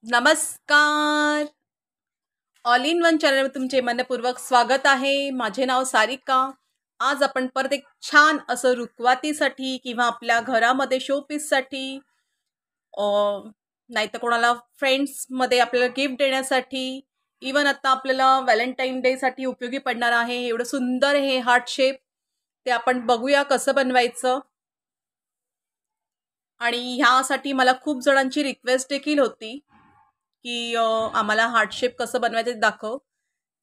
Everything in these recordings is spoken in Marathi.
नमस्कार. ऑल इन वन चॅनलवर तुमचे मनपूर्वक स्वागत आहे. माझे नाव सारिका. आज आपण परत एक छान असं रुखवातीसाठी किंवा आपल्या घरामध्ये शोपीससाठी नाहीतर कोणाला फ्रेंड्समध्ये आपल्याला गिफ्ट देण्यासाठी, इवन आता आपल्याला व्हॅलेंटाईन डेसाठी उपयोगी पडणार आहे. एवढं सुंदर हे हार्ट शेप ते आपण बघूया कसं बनवायचं. आणि ह्यासाठी मला खूप जणांची रिक्वेस्ट देखील होती की आम्हाला हार्ट शेप कसं बनवायचं ते दाखव.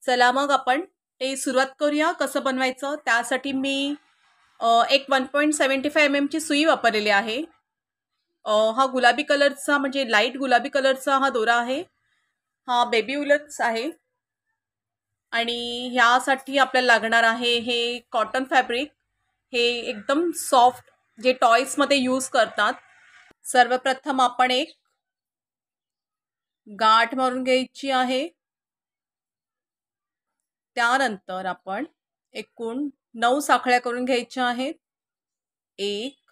चला मग आपण ते सुरुवात करूया कसं बनवायचं. त्यासाठी मी एक 1.75 mm ची सुई वापरलेली आहे. हा गुलाबी कलरचा म्हणजे लाईट गुलाबी कलरचा हा दोरा आहे. हा बेबी उलच आहे. आणि ह्यासाठी आपल्याला लागणार आहे हे कॉटन फॅब्रिक. हे एकदम सॉफ्ट जे टॉयजमध्ये यूज करतात. सर्वप्रथम आपण एक गाठ मारून घ्यायची आहे. त्यानंतर आपण एकूण 9 साखळ्या करून घ्यायच्या आहेत. 1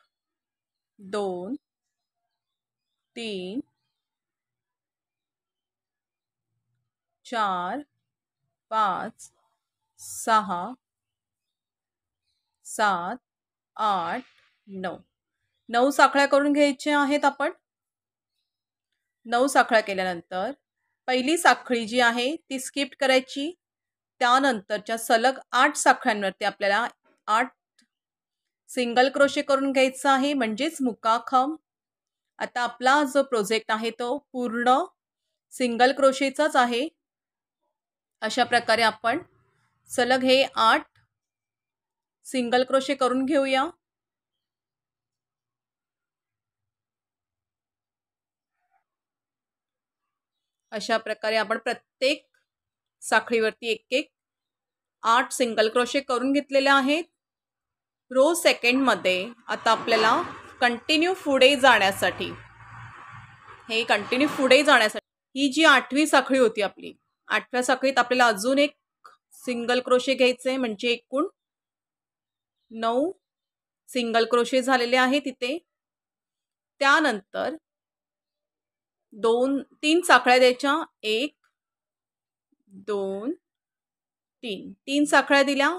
2 3 4 5 6 7 8 9 9 साखळ्या करून घ्यायच्या आहेत. आपण 9 साखळ्या केल्यानंतर पहिली साखळी जी आहे ती स्किप करायची. त्यानंतरच्या सलग 8 साखळ्यांवरती आपल्याला 8 सिंगल क्रोशे करून घ्यायचा आहे, म्हणजेच मुकाखम. आता आपला जो प्रोजेक्ट आहे तो पूर्ण सिंगल क्रोशेचाच आहे. अशा प्रकारे आपण सलग हे 8 सिंगल क्रोशे करून घेऊया. अशा प्रकारे आपण प्रत्येक साखळीवरती एक एक 8 सिंगल क्रोशे करून घेतलेले आहेत. रो सेकंडमध्ये आता आपल्याला कंटिन्यू पुढे जाण्यासाठी ही जी 8वी साखळी होती आपली, 8व्या साखळीत आपल्याला अजून एक सिंगल क्रोशे घ्यायचे, म्हणजे एकूण 9 सिंगल क्रोशे झालेले आहेत तिथे. त्यानंतर 3 साखळ्या द्यायच्या. 1 2 3 साखळ्या दिल्या.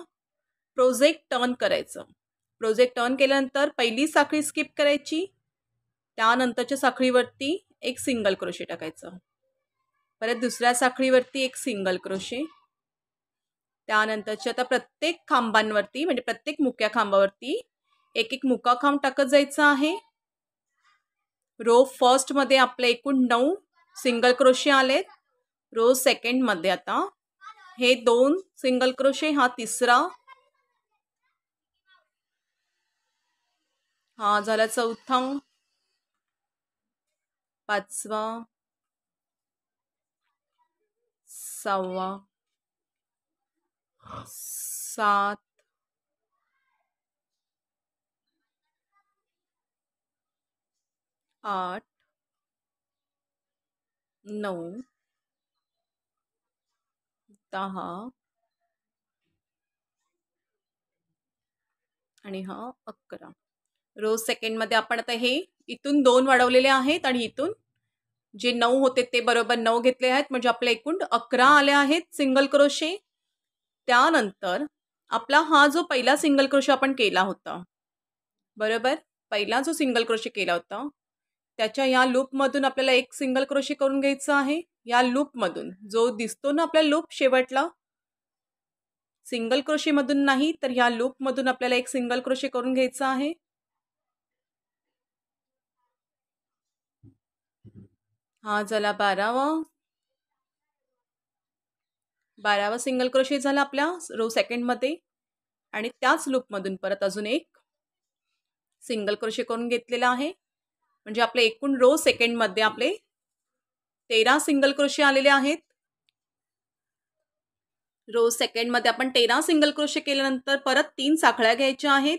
प्रोजेक्ट टर्न करायचं. प्रोजेक्ट टर्न केल्यानंतर पहिली साखळी स्किप करायची. त्यानंतरच्या साखळीवरती एक सिंगल क्रोशे टाकायचं. परत दुसऱ्या साखळीवरती एक सिंगल क्रोशे. त्यानंतरच्या आता प्रत्येक खांबांवरती म्हणजे प्रत्येक मुक्या खांबावरती एक एक मुका खांब टाकत जायचं आहे. रो फर्स्टमध्ये आपले एकूण 9 सिंगल क्रोशे आलेत. रो सेकंडमध्ये आता हे 2 सिंगल क्रोशे, हा तिसरा, हा झाला चौथा, 5वा, 6वा, 7, 8, 9, 10 आणि हा 11. रो सेकंडमध्ये आपण आता हे इथून 2 वाढवलेले आहेत आणि इथून जे 9 होते ते बरोबर 9 घेतले आहेत, म्हणजे आपले एकूण 11 आले आहेत सिंगल क्रोशे. त्यानंतर आपला हा जो पहिला सिंगल क्रोशे आपण केला होता, बरोबर, पहिला जो सिंगल क्रोशे केला होता त्याच्या या लूपमधून आपल्याला एक सिंगल क्रोशे करून घ्यायचं आहे. या लूपमधून जो दिसतो ना आपला लूप शेवटला, सिंगल क्रोशे मधून नाही तर ह्या लूपमधून आपल्याला एक सिंगल क्रोशे करून घ्यायचा आहे. हा झाला 12वा सिंगल क्रोशे झाला आपल्या रो सेकंडमध्ये. आणि त्याच लूपमधून परत अजून एक सिंगल क्रोशे करून घेतलेला आहे, म्हणजे आपले एकूण रो सेकंडमध्ये आपले 13 सिंगल क्रोशे आलेले आहेत. रो सेकंडमध्ये आपण 13 सिंगल क्रोशे केल्यानंतर परत 3 साखळ्या घ्यायच्या आहेत.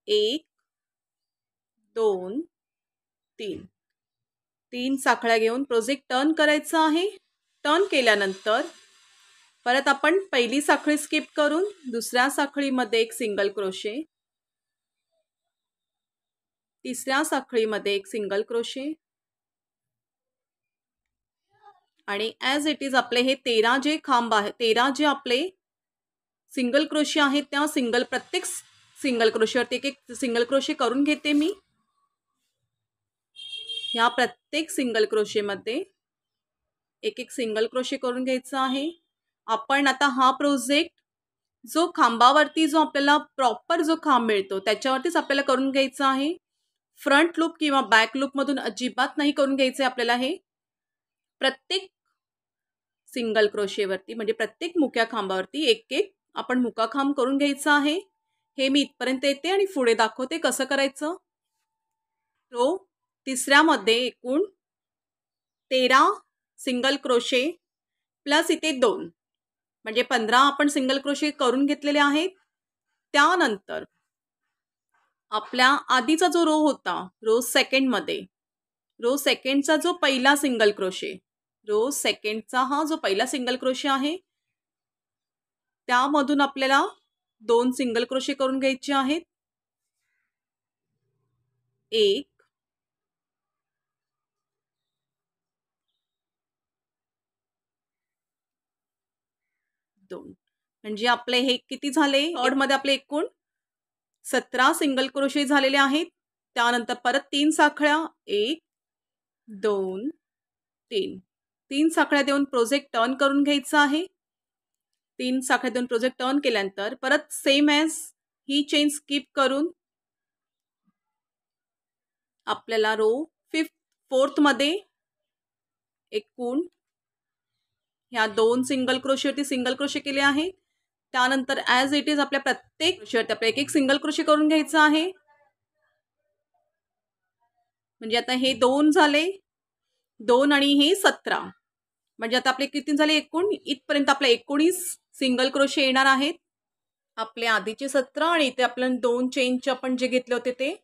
1 2 3 साखळ्या घेऊन प्रोजेक्ट टर्न करायचं आहे. टर्न केल्यानंतर परत आपण पहिली साखळी स्किप करून दुसऱ्या साखळीमध्ये एक सिंगल क्रोशे, तिसऱ्या साखळीमध्ये एक सिंगल क्रोशे, आणि ॲज इट इज आपले हे 13 जे खांब आहे, 13 जे आपले सिंगल क्रोशे आहेत त्या प्रत्येक सिंगल क्रोशेवरती एक एक सिंगल क्रोशे करून घेते मी. ह्या प्रत्येक सिंगल क्रोशेमध्ये एक एक सिंगल क्रोशे करून घ्यायचा आहे. आपण आता हा प्रोजेक्ट जो खांबावरती जो आपल्याला प्रॉपर जो खांब मिळतो त्याच्यावरतीच आपल्याला करून घ्यायचा आहे. फ्रंट लूप किंवा बॅक लूपमधून अजिबात नाही करून घ्यायचं आहे आपल्याला. हे प्रत्येक सिंगल क्रोशेवरती म्हणजे प्रत्येक मुक्या खांबावरती एक एक आपण मुका खांब करून घ्यायचा आहे. हे मी इथपर्यंत येते आणि पुढे दाखवते कसं करायचं. रो तिसऱ्यामध्ये एकूण 13 सिंगल क्रोशे प्लस इथे 2 म्हणजे 15 आपण सिंगल क्रोशे करून घेतलेले आहेत. त्यानंतर आपल्या आधीचा जो रो होता रो सेकंडमध्ये, रो सेकंडचा जो पहिला सिंगल क्रोशे, रो सेकंडचा हा जो पहिला सिंगल क्रोशे आहे त्यामधून आपल्याला 2 सिंगल क्रोशे करून घ्यायचे आहेत. 1 2 म्हणजे आपले हे किती झाले. मध्ये आपले एकूण 17 सिंगल क्रोशे झालेले आहेत. त्यानंतर परत 3 साखळ्या 1 2 3 3 साखळ्या देऊन प्रोजेक्ट टर्न करून घ्यायचा आहे. 3 साखळ्या देऊन प्रोजेक्ट टर्न केल्यानंतर परत same as he chain skip करून आपल्याला रो 4th मध्ये एकूण ह्या 2 सिंगल क्रोशेवरती सिंगल क्रोशे केले आहे. त्यानंतर ॲज इट इज आपल्या प्रत्येक क्रोशेवरती आपल्या एक एक सिंगल क्रोशे करून घ्यायचं आहे. म्हणजे आता हे 2 झाले, 2 आणि हे 17 म्हणजे आता आपले किती झाले एकूण. इथपर्यंत आपले 19 सिंगल क्रोशे येणार आहेत. आपले आधीचे 17 आणि इथे आपण 2 चेनचे आपण जे घेतले होते ते,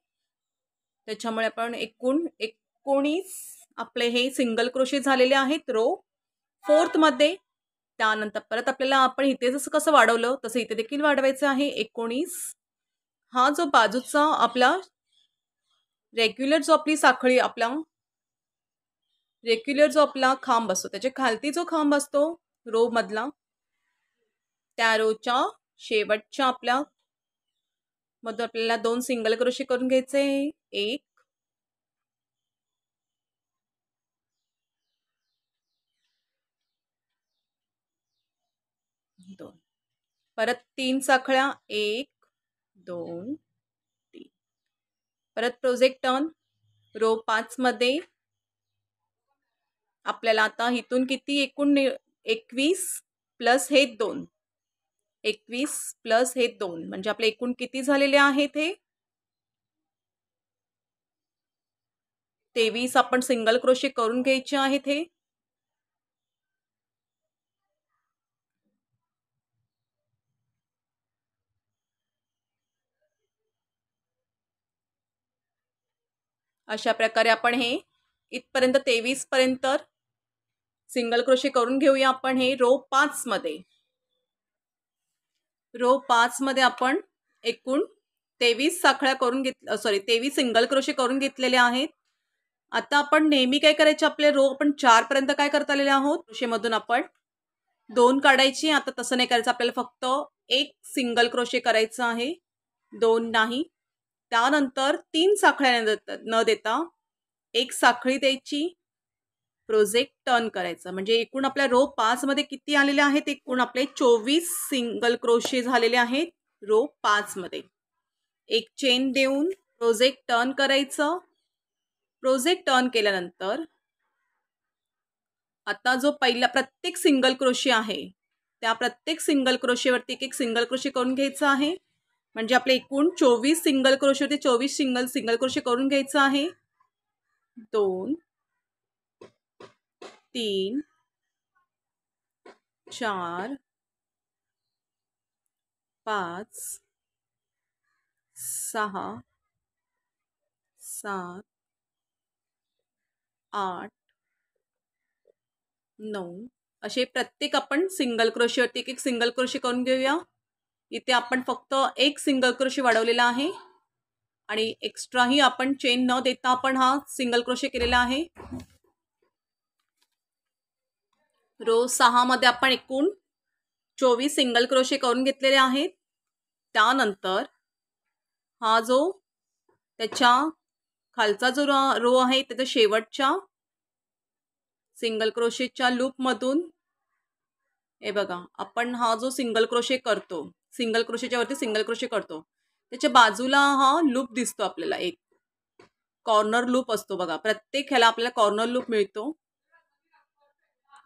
त्याच्यामुळे आपण एकूण 19 आपले हे सिंगल क्रोशे झालेले आहेत रो 4th मध्ये. त्यानंतर परत आपल्याला आपण इथे जसं कसं वाढवलं तसं इथे देखील वाढवायचं आहे. 19 हा जो बाजूचा आपला रेग्युलर जो आपली साखळी आपला रेग्युलर जो आपला खांब असतो त्याच्या खालती जो खांब असतो रो मधला, त्या रोच्या शेवटच्या आपल्या मधून आपल्याला 2 सिंगल क्रोशे करून घ्यायचे. 1 2 परत 3 साखळ्या 1 2 3 परत प्रोजेक्ट टर्न रो 5 मध्ये आपल्याला आता इथून किती एकूण 21 प्लस हे 2 21 प्लस हे 2 म्हणजे आपले एकूण किती झालेले आहेत हे 23 आपण सिंगल क्रोशे करून घ्यायचे आहेत. हे अशा प्रकारे आपण हे इथपर्यंत 23 पर्यंत सिंगल क्रोशे करून घेऊया. आपण हे रो 5 मध्ये, रो 5 मध्ये आपण एकूण 23 साखळ्या करून 23 सिंगल क्रोशे करून घेतलेले आहेत. आता आपण नेहमी काय करायचे, आपले रो आपण 4 पर्यंत काय करता आलेले आहोत, क्रोशेमधून आपण 2 काढायची. आता तसं नाही करायचं, आपल्याला फक्त 1 सिंगल क्रोशे करायचं आहे, 2 नाही. त्यानंतर 3 साखळ्या न देता 1 साखळी द्यायची, प्रोजेक्ट टर्न करायचं. म्हणजे एकूण आपल्या रो 5 मध्ये किती आलेले आहेत, एकूण आपले 24 सिंगल क्रोशे झालेले आहेत रो 5 मध्ये. एक चेन देऊन प्रोजेक्ट टर्न करायचं. प्रोजेक्ट टर्न केल्यानंतर आता जो पहिला प्रत्येक सिंगल क्रोशे आहे त्या प्रत्येक सिंगल क्रोशेवरती एक एक सिंगल क्रोशे करून घ्यायचं आहे. म्हणजे आपले एकूण 24 सिंगल क्रोशेवरती 24 सिंगल क्रोशे करून घ्यायचं आहे. 2 3 4 5 6 7 8 9 असे प्रत्येक आपण सिंगल क्रोशेवरती एक एक सिंगल क्रोशे करून घेऊया. इथे आपण फक्त 1 सिंगल क्रोशे वाढवलेला आहे आणि एक्स्ट्राही आपण चेन न देता आपण हा सिंगल क्रोशे केलेला आहे. रो 6 मध्ये आपण एकूण 24 सिंगल क्रोशे करून घेतलेले आहेत. त्यानंतर हा जो त्याच्या खालचा जो रो आहे त्याच्या शेवटच्या सिंगल क्रोशेच्या लूपमधून हे बघा, आपण हा जो सिंगल क्रोशे करतो, सिंगल क्रोशेच्या वरती सिंगल क्रोशे करतो, त्याच्या बाजूला हा लूप दिसतो आपल्याला, एक कॉर्नर लूप असतो बघा. प्रत्येक ह्याला आपल्याला कॉर्नर लूप मिळतो.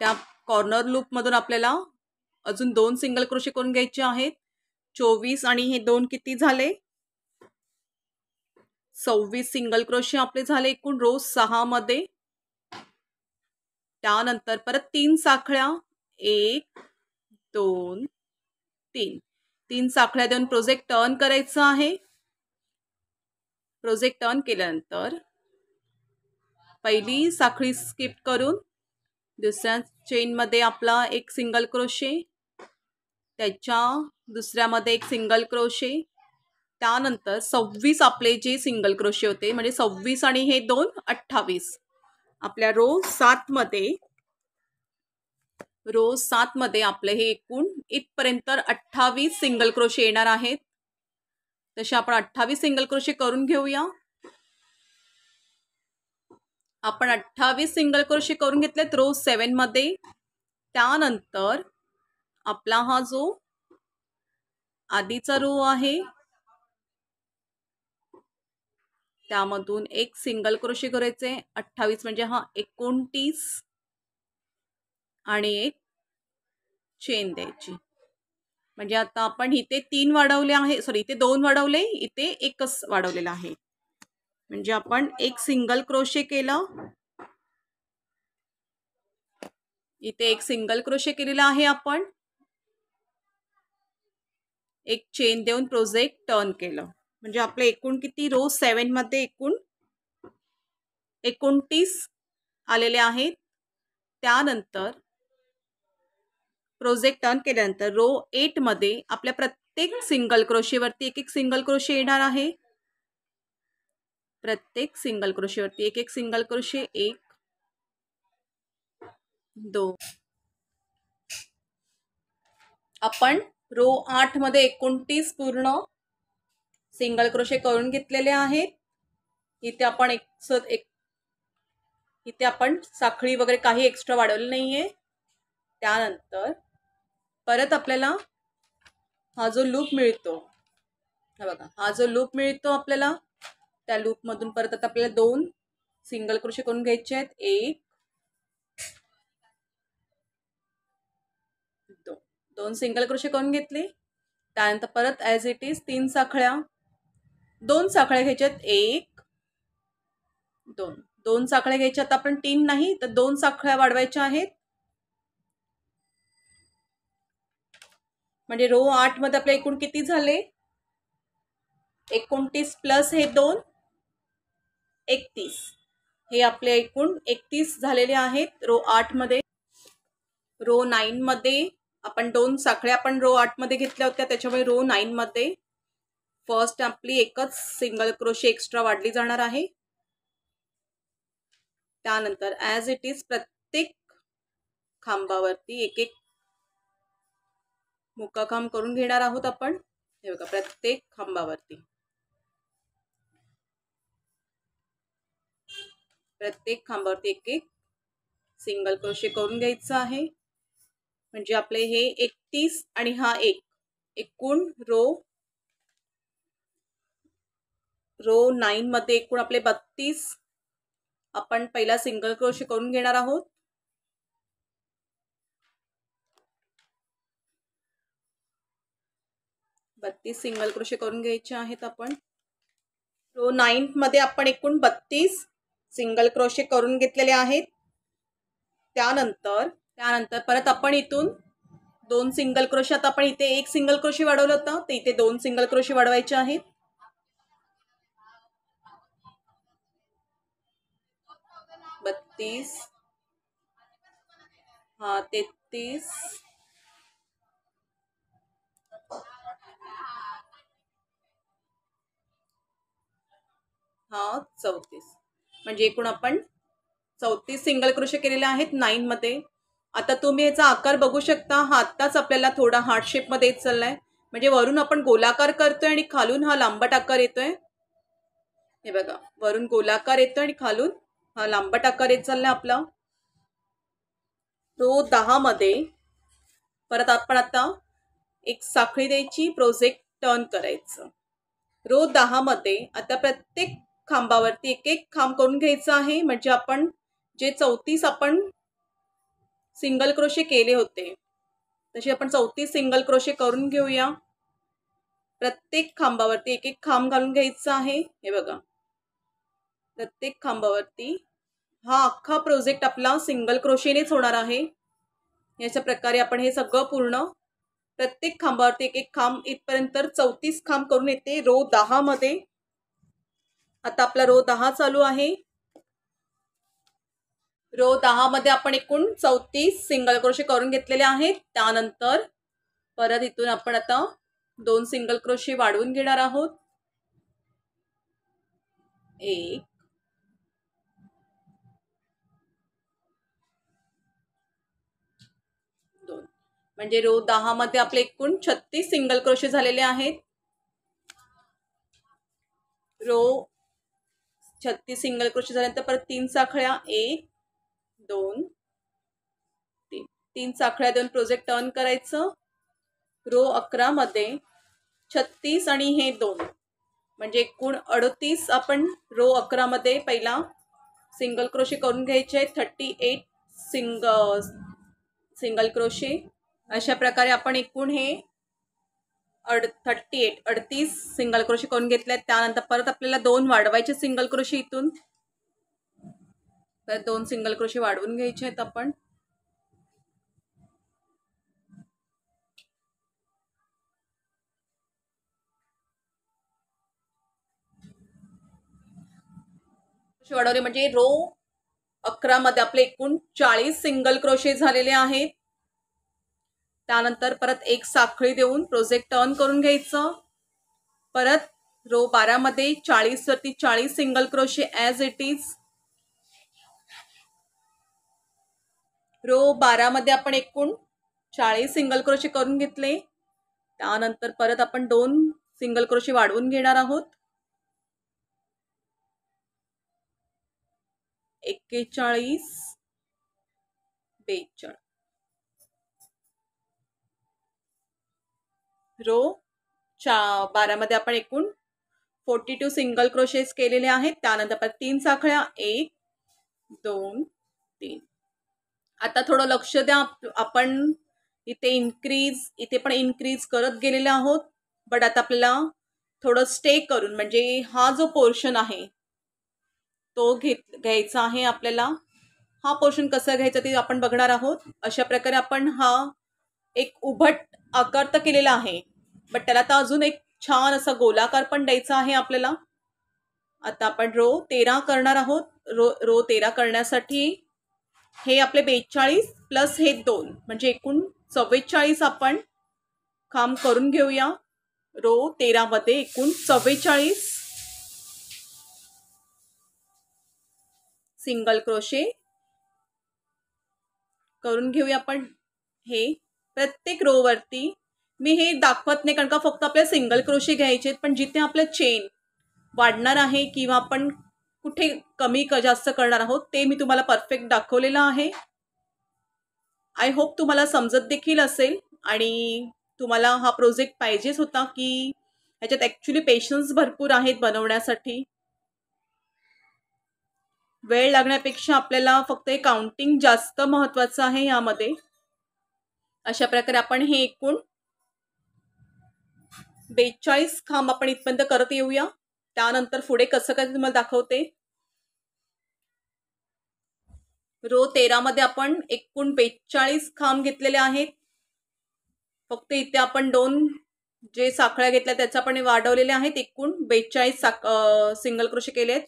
त्या कॉर्नर लूप मधून आपल्याला अजून 2 सिंगल क्रोशे करून घ्यायचे आहेत. 24 आणि हे 2 किती झाले? 26 सिंगल क्रोशे आपले झाले एकूण रो 6 मध्ये. त्यानंतर परत 3 साखळ्या, 1 2 3 3 साखळ्या देऊन प्रोजेक्ट टर्न करायचं आहे. प्रोजेक्ट टर्न केल्यानंतर पहिली साखळी स्किप करून दुसऱ्या चेनमध्ये आपला एक सिंगल क्रोशे, त्याच्या दुसऱ्यामध्ये एक सिंगल क्रोशे, त्यानंतर 26 आपले जे सिंगल क्रोशे होते, म्हणजे 26 आणि हे 2 28 आपल्या रो 7 मध्ये आपले हे एकूण इथपर्यंत 28 सिंगल क्रोशे येणार आहेत. तसे आपण 28 सिंगल क्रोशे करून घेऊया. आपण 28 सिंगल क्रोशे करून घेतलेत रो 7 मध्ये. त्यानंतर आपला हा जो आधीचा रो आहे त्यामधून एक सिंगल क्रोशे करायचे. 28 म्हणजे हा 29 आणि एक चेन द्यायची. म्हणजे आता आपण इथे 3 वाढवले आहे, सॉरी इथे 2 वाढवले, इथे एकच वाढवलेला आहे. म्हणजे आपण एक सिंगल क्रोशे केलं, इथे एक सिंगल क्रोशे केलेला आहे आपण, एक चेन देऊन प्रोजेक्ट टर्न केलं. म्हणजे आपले एकूण किती रो 7 मध्ये एकूण 29 आलेले आहेत. त्यानंतर प्रोजेक्ट टर्न केल्यानंतर रो 8 मध्ये आपल्या प्रत्येक सिंगल क्रोशेवरती एक एक सिंगल क्रोशे येणार आहे. प्रत्येक सिंगल क्रोशेवरती एक एक सिंगल क्रोशे, 1 2. आपण रो 8 मध्ये 29 पूर्ण सिंगल क्रोशे करून घेतलेले आहेत. इथे आपण इथे आपण साखळी वगैरे काही एक्स्ट्रा वाढवली नाहीये. त्यानंतर परत आपल्याला हा जो लूप मिळतो, हा बघा, हा जो लूप मिळतो आपल्याला, त्या लूप मधून परत आता आपल्याला 2 सिंगल क्रोशे करून घ्यायचे आहेत. 1 2 सिंगल क्रोशे करून घेतले. त्यानंतर परत ॲज इट इज 3 साखळ्या, 2 साखळ्या घ्यायच्यात, 1 2 2 साखळ्या घ्यायच्यात आपण, 3 नाही तर 2 साखळ्या वाढवायच्या आहेत. म्हणजे रो 8 मध्ये आपले एकूण किती झाले? 29 प्लस हे 2 31, हे आपले एकूण 31 झालेले आहेत रो 8 मध्ये. रो 9 मध्ये आपण 2 साखळ्या आपण रो 8 मध्ये घेतल्या होत्या, त्याच्यामुळे रो 9 मध्ये फर्स्ट आपली एकच सिंगल क्रोशे एक्स्ट्रा वाढली जाणार आहे. त्यानंतर ॲज इट इज प्रत्येक खांबावरती एक एक मुक्काखांब करून घेणार आहोत आपण. हे बघा, प्रत्येक खांबावरती एक एक सिंगल क्रोशे करून घ्यायचं आहे. म्हणजे आपले हे 31 आणि हा एक एकूण रो 9 मध्ये एकूण आपले 32 आपण पहिला सिंगल क्रोशे करून घेणार आहोत. सिंगल क्रोशे करून घ्यायचे आहेत आपण. रो 9 मध्ये आपण एकूण 32 सिंगल क्रोशे करून घेतलेले आहेत. त्यानंतर परत आपण इथून 2 सिंगल क्रोशे, आता आपण इथे एक सिंगल क्रोशे वाढवलं होतं, तर इथे 2 सिंगल क्रोशे वाढवायचे आहेत. 32 हा 33 हा 34, म्हणजे एकूण आपण 34 सिंगल क्रोशे केलेले आहेत 9 मध्ये. आता तुम्ही याचा आकार बघू शकता, हा आत्ताच आपल्याला थोडा हार्ट शेपमध्ये येत चाललाय. म्हणजे वरून आपण गोलाकार करतोय आणि खालून हा लांबट आकार येतोय. हे बघा, वरून गोलाकार येतोय आणि खालून हा लांबट आकार येत चाललाय आपला. रो 10 मध्ये परत आपण आता एक साखळी द्यायची, प्रोजेक्ट टर्न करायचं. रो 10 मध्ये आता प्रत्येक खांबावरती एक एक खांब करून घ्यायचा आहे. म्हणजे आपण जे 34 आपण सिंगल क्रोशे केले होते तसे आपण 34 सिंगल क्रोशे करून घेऊया. प्रत्येक खांबावरती एक एक खांब घालून घ्यायचा आहे. हे बघा, प्रत्येक खांबावरती हा अख्खा प्रोजेक्ट आपला सिंगल क्रोशेनेच होणार आहे. याच्या प्रकारे आपण हे सगळं पूर्ण प्रत्येक खांबावरती एक एक खांब इथपर्यंत 34 खांब करून येते रो 10 मध्ये. आता आपला रो 10 चालू आहे. रो 10 मध्ये आपण एकूण 34 सिंगल क्रोशे करून घेतलेले आहेत. त्यानंतर परत इथून आपण आता 2 सिंगल क्रोशे वाढवून घेणार आहोत. 1 2 म्हणजे रो 10 मध्ये आपले एकूण 36 सिंगल क्रोशे झालेले आहेत. रो 36 सिंगल क्रोशे झाल्यानंतर परत 3 साखळ्या, 1 2 3 3 साखळ्या देऊन प्रोजेक्ट टर्न करायचं. रो 11 मध्ये 36 आणि हे 2 म्हणजे एकूण 38 आपण रो 11 मध्ये पहिला सिंगल क्रोशे करून घ्यायचे. 38 सिंगल क्रोशे. अशा प्रकारे आपण एकूण हे 38 सिंगल क्रोशे करून घेतले. त्यानंतर परत आपल्याला 2 वाढवायचे सिंगल क्रोशे इथून. तर 2 सिंगल क्रोशे वाढवून घ्यायचे आहेत आपण. वाढवले म्हणजे रो 11 मध्ये आपले एकूण 40 सिंगल क्रोशे झालेले आहेत. त्यानंतर परत एक साखळी देऊन प्रोजेक्ट टर्न करून घ्यायचं. परत रो 12 मध्ये 40 वरती 40 single crochet as it is. Row 12 मध्ये आपण एकूण 40 सिंगल क्रोशे करून घेतले. त्यानंतर परत आपण 2 सिंगल क्रोशे वाढवून घेणार आहोत. 41 42 रो 12 मध्ये आपण एकूण 42 सिंगल क्रोशेस केलेले आहेत. त्यानंतर परत 3 साखळ्या, 1 2 3. आता थोडं लक्ष द्या, आपण इथे पण इन्क्रीज करत गेलेले आहोत. बट आता आपल्याला थोडं स्टे करून म्हणजे हा जो पोर्शन आहे तो घ्यायचा आहे आपल्याला. हा पोर्शन कसा घ्यायचा ते आपण बघणार आहोत. अशा प्रकारे आपण हा एक उभट आकार तर केलेला आहे, बट त्याला तर अजून एक छान असा गोलाकार पण द्यायचा आहे आपल्याला. आता आपण रो 13 करणार आहोत. रो 13 करण्यासाठी हे आपले 42 प्लस हे 2 म्हणजे एकूण 44 आपण खांब करून घेऊया. रो 13 मध्ये एकूण 44 सिंगल क्रोशे करून घेऊया आपण. हे प्रत्येक रो वरती मी हे दाखवत नाही कारण का फक्त आपल्याला सिंगल क्रोशे घ्यायचे आहेत. पण जिथे आपलं चेन वाढणार आहे किंवा आपण कुठे कमी जास्त करणार आहोत ते मी तुम्हाला परफेक्ट दाखवलेलं आहे. आय होप तुम्हाला समजत देखील असेल आणि तुम्हाला हा प्रोजेक्ट पाहिजेच होता की ह्याच्यात ॲक्च्युली पेशन्स भरपूर आहेत बनवण्यासाठी. वेळ लागण्यापेक्षा आपल्याला फक्त हे काउंटिंग जास्त महत्त्वाचं आहे यामध्ये. अशा प्रकारे आपण हे एकूण 42 खांब आपण इथपर्यंत करत येऊया. त्यानंतर पुढे कसं काय तुम्हाला दाखवते. रो 13 मध्ये आपण एकूण 42 खांब घेतलेले आहेत. फक्त इथे आपण 2 जे साखळ्या घेतल्या त्याचा आपण वाढवलेले आहेत. एकूण 42 सिंगल क्रोशे केलेत.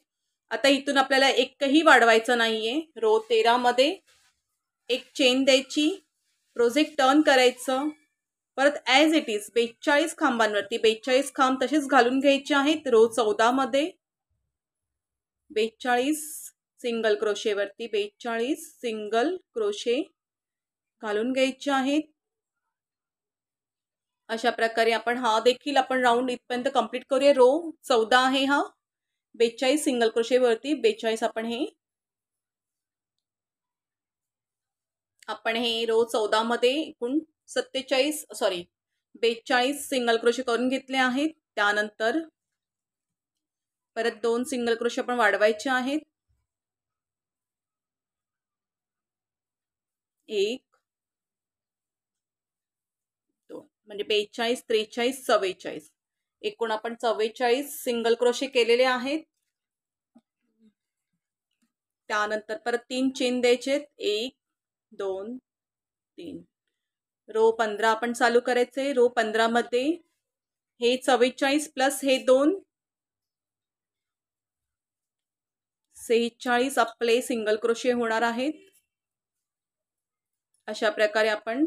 आता इथून आपल्याला एकही वाढवायचं नाहीये. रो 13 मध्ये एक चेन द्यायची, प्रोजेक्ट टर्न करायचं. परत ॲज इट इज 42 खांबांवरती 42 खांब तसेच घालून घ्यायचे आहेत. रो 14 मध्ये 42 सिंगल क्रोशेवरती 42 सिंगल क्रोशे घालून घ्यायचे आहेत. अशा प्रकारे आपण हा देखील आपण राऊंड इथपर्यंत कंप्लीट करूया. रो 14 आहे हा. 42 सिंगल क्रोशे वरती 42 आपण हे रो 14 मध्ये एकूण 42 सिंगल क्रोशे करून घेतले आहेत. त्यानंतर परत 2 सिंगल क्रोशे आपण वाढवायचे आहेत. 1 2 म्हणजे 42 43 44 एकूण आपण 44 सिंगल क्रोशे केलेले आहेत. त्यानंतर परत 3 चेन द्यायचे. 1 2 3 रो 15 आपण चालू करायचे. रो 15 मध्ये हे 44 प्लस हे 2 46 आपले सिंगल क्रोशे होणार आहेत. अशा प्रकारे आपण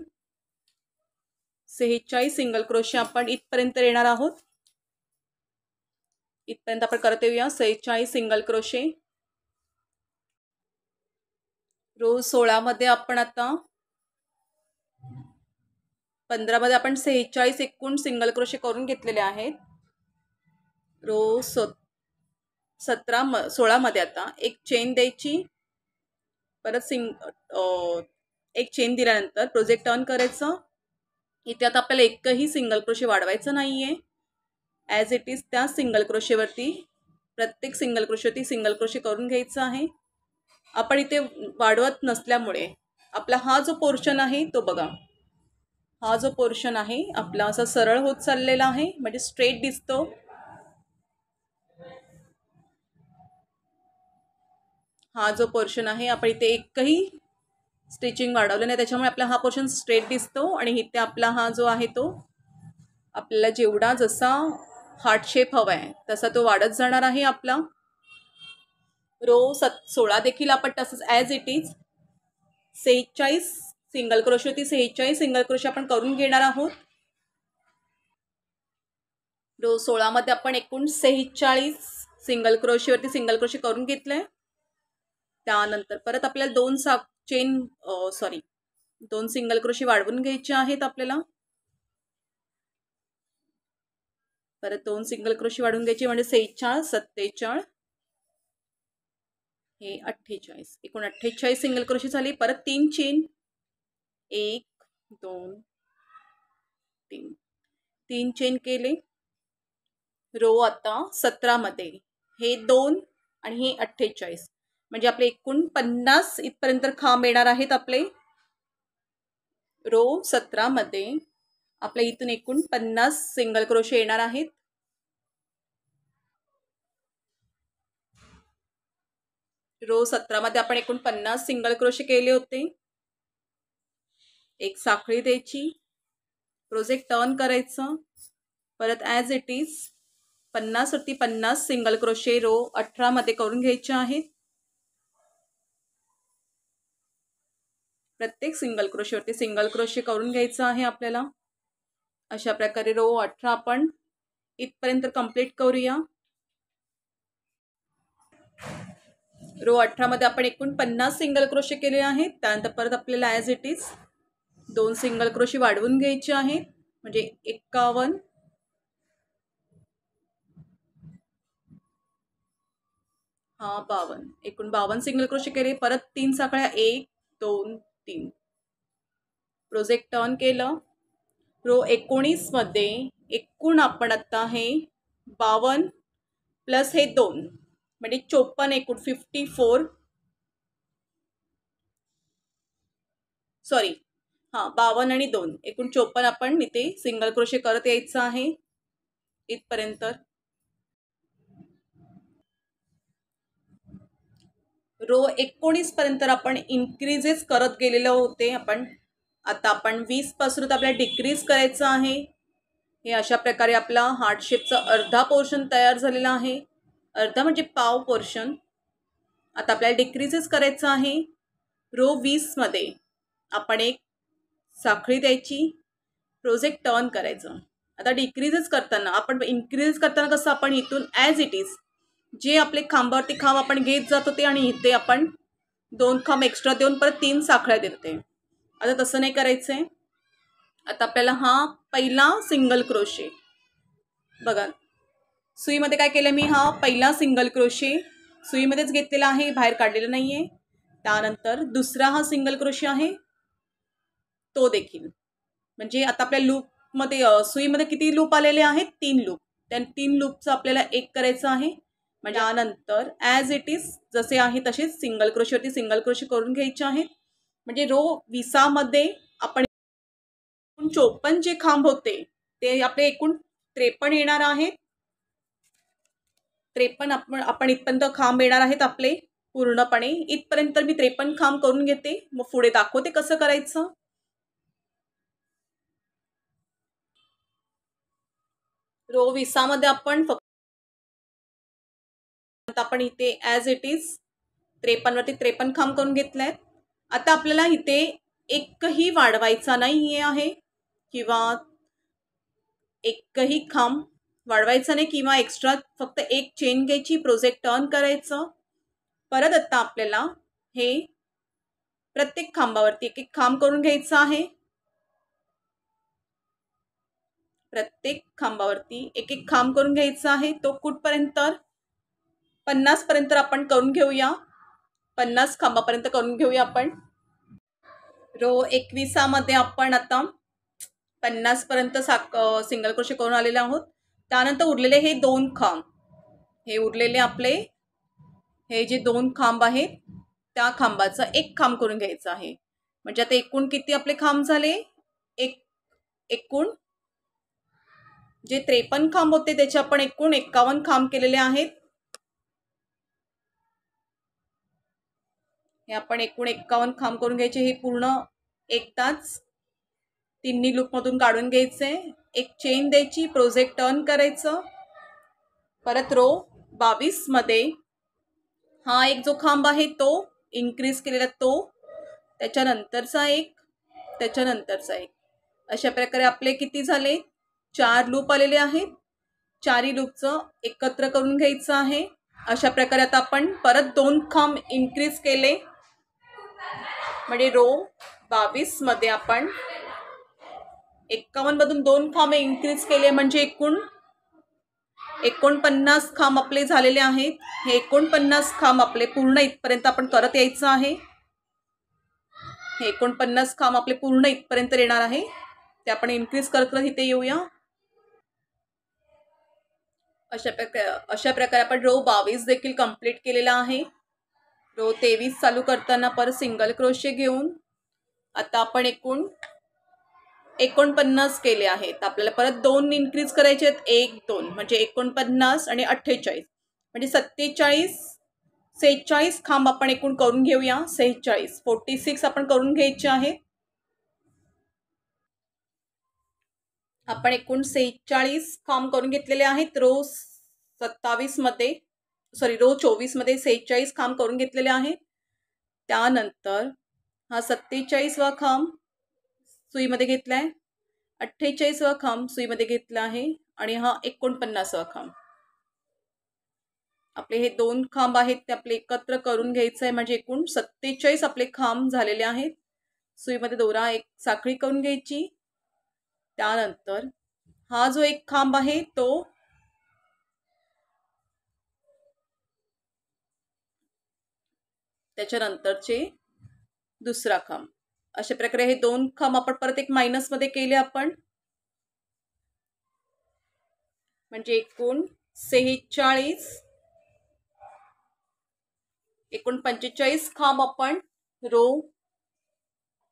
46 सिंगल क्रोशे आपण इथपर्यंत येणार आहोत. इथपर्यंत आपण करत येऊया 46 सिंगल क्रोशे. रो 16 मध्ये आपण आता 15 मध्ये आपण 46 एकूण सिंगल क्रोशे करून घेतलेले आहेत. रो 16 मध्ये आता एक चेन द्यायची. परत एक चेन दिल्यानंतर प्रोजेक्ट टर्न करायचं. इथे आता आपल्याला एकही सिंगल क्रोशे वाढवायचं नाहीये. ॲज इट इज त्या सिंगल क्रोशेवरती प्रत्येक सिंगल क्रोशेवरती सिंगल क्रोशे करून घ्यायचं आहे. आपण इथे वाढवत नसल्यामुळे आपला हा जो पोर्शन आहे तो बघा, हा जो पोर्शन आहे आपला असा सरळ होत चाललेला आहे, म्हणजे स्ट्रेट दिसतो. हा जो पोर्शन आहे आपण इथे एकही स्टिचिंग वाढवलं नाही, त्याच्यामुळे आपला हा पोर्शन स्ट्रेट दिसतो. आणि इथे आपला हा जो आहे तो आपल्याला जेवढा जसा हार्ट शेप हवा आहे तसा तो वाढत जाणार आहे आपला. रो 16 देखील आपण तसंच as it is 46 single crochet होती, 46 सिंगल क्रोशे आपण करून घेणार आहोत. रो 16 मध्ये आपण एकूण 46 सिंगल क्रोशेवरती सिंगल क्रोशे करून घेतले. त्यानंतर परत आपल्याला 2 सिंगल क्रोशे वाढवून घ्यायचे आहेत. आपल्याला परत 2 सिंगल क्रोशे वाढवून घ्यायचे, म्हणजे 46 47 हे 48 एकूण 48 सिंगल क्रोशे झाली. परत 3 चेन 1 2 3 चेन केले. रो आता 17 मध्ये हे 2 आणि हे 48 म्हणजे आपले एकूण 50 इथपर्यंत खांब येणार आहेत आपले. रो 17 मध्ये आपल्या इथून एकूण 50 सिंगल क्रोशे येणार आहेत. रो 17 मध्ये आपण एकूण 50 सिंगल क्रोशे केले होते. एक साखळी द्यायची, प्रोजेक्ट टर्न करायचं. परत ॲज इट इज 50 वरती 50 सिंगल क्रोशे रो 18 मध्ये करून घ्यायचे आहेत. प्रत्येक सिंगल क्रोशेवरती सिंगल क्रोशे करून घ्यायचं आहे आपल्याला. अशा प्रकारे रो 18 आपण इथपर्यंत कंप्लीट करूया. रो 18 मध्ये आपण एकूण 50 सिंगल क्रोशे केले आहेत. त्यानंतर परत आपल्याला as it is 2 single crochet वाढवून घ्यायचे आहेत, म्हणजे 51 हा 52 एकूण 52 सिंगल क्रोशे केले. परत 3 साखळ्या 1 2 3 प्रोजेक्ट टर्न केलं. रो 19 मध्ये एकूण आपण आता हे 52 प्लस हे 2 म्हणजे 54 एकूण 54 52 आणि 2 एकूण 54 आपण इथे सिंगल क्रोशे करत यायचं आहे इथपर्यंत. रो 19 पर्यंत आपण इन्क्रीजेस करत गेलेलो होते. आता आपण 20 पासून आपल्याला डिक्रीज करायचं आहे. हे अशा प्रकारे आपला हार्ट शेपचा अर्धा पोर्शन तयार झालेला आहे. अर्धा म्हणजे पाव पोर्शन. आता आपल्याला डिक्रीजेस करायचं आहे. रो 20 मध्ये आपण एक साखळी द्यायची, प्रोजेक्ट टर्न करायचं. आता डिक्रीजेस करताना आपण इन्क्रीज करताना कसं आपण इथून ॲज इट इज जे आपले खांबावरती खांब आपण घेत जात होते आणि इथे आपण 2 खांब एक्स्ट्रा देऊन परत 3 साखळ्या देते. आता तसं नाही करायचंय. आता आपल्याला हा पहिला सिंगल क्रोशे बघा, सुईमध्ये काय केलं मी, हा पहिला सिंगल क्रोशे सुईमध्येच घेतलेला आहे, बाहेर काढलेला नाहीये. त्यानंतर दुसरा हा सिंगल क्रोशे आहे तो देखील, म्हणजे आता आपल्या लूपमध्ये सुईमध्ये किती लूप आलेले आहेत, 3 लूप. त्या 3 लूपचं आपल्याला एक करायचं आहे. म्हणजे त्यानंतर ॲज इट इज जसे आहे तसेच सिंगल क्रोशेवरती सिंगल क्रोशे करून घ्यायचे आहेत. म्हणजे रो 20 मध्ये आपण 54 जे खांब होते ते आपले एकूण 53 येणार आहेत. 53 आपण इथपर्यंत खांब येणार आहेत आपले पूर्णपणे. इथपर्यंत मी 53 खांब करून घेते, मग पुढे दाखवते कसं करायचं. रो 20 मध्ये आपण फक्त आपण इथे ॲज इट इज 53 वरती 53 खांब करून घेतलेत. आता आपल्याला इथे एकही वाढवायचा नाही आहे किंवा एकही खांब वाढवायचा नाही किंवा एक्स्ट्रा फक्त एक चेन घ्यायची, प्रोजेक्ट टर्न करायचं. परत आता आपल्याला हे प्रत्येक खांबावरती एक एक खांब करून घ्यायचं आहे. प्रत्येक खांबावरती एक एक खांब करून घ्यायचा आहे. तो कुठपर्यंत 50 पर्यंत आपण करून घेऊया. 50 खांबापर्यंत करून घेऊया आपण. रो 21 मध्ये आपण आता 50 पर्यंत सिंगल क्रोशे करून आलेले आहोत. त्यानंतर उरलेले हे 2 खांब, हे उरलेले आपले हे जे 2 खांब आहेत त्या खांबाचा एक खांब करून घ्यायचा आहे. म्हणजे आता एकूण किती आपले खांब झाले, एकूण जे 53 खांब होते त्याचे आपण एकूण 51 खांब केलेले आहेत. हे आपण एकूण 51 खांब करून घ्यायचे. हे पूर्ण एकदाच तिन्ही लूपमधून काढून घ्यायचे. एक चेन द्यायची, प्रोजेक्ट टर्न करायचं. परत रो 22 मध्ये हा एक जो खांब आहे तो इन्क्रीज केलेला, तो त्याच्यानंतरचा एक, त्याच्यानंतरचा एक, अशा प्रकारे आपले किती झाले, 4 लूप आलेले आहेत. 4ही लूपचं एकत्र करून घ्यायचं आहे. अशा प्रकारे आता आपण परत 2 खांब इन्क्रीज केले. म्हणजे रो 22 मध्ये आपण 51 मधून 2 खांब इन्क्रीज केले, म्हणजे एकूण 49 खांब आपले झालेले आहेत. हे 49 खांब आपले पूर्ण इथपर्यंत आपण करत यायचं आहे. हे 49 खांब आपले पूर्ण इथपर्यंत येणार आहे, ते आपण इन्क्रीज करत इथे येऊया. अशा प्रकारे आपण रो 22 देखील कंप्लीट केलेला आहे. रो 23 चालू करताना परत सिंगल क्रोशे घेऊन आता आपण एकूण 49 केले आहेत. आपल्याला परत 2 इन्क्रीज करायचे आहेत, 1 2 म्हणजे 49 आणि 48 म्हणजे 46 खांब आपण एकूण करून घेऊया. 46 आपण करून घ्यायचे आहे. आपण एकूण 46 खांब करून घेतलेले आहेत. रो 24 मध्ये 46 खांब करून घेतलेले आहेत. त्यानंतर हा 47वा खांब सुईमध्ये घेतलाय, 48वा खांब सुईमध्ये घेतला आहे आणि हा 49वा खांब. आपले हे 2 खांब आहेत ते आपले एकत्र करून घ्यायचं आहे. म्हणजे एकूण 47 आपले खांब झालेले आहेत. सुईमध्ये दोरा एक साखळी करून घ्यायची. त्यानंतर हा जो एक खांब आहे तो त्याच्यानंतरचे दुसरा खांब, अशा प्रकारे हे 2 खांब आपण परत एक मायनस मध्ये केले आपण. म्हणजे एकूण 45 खांब आपण रो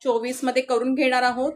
24 मध्ये करून घेणार आहोत.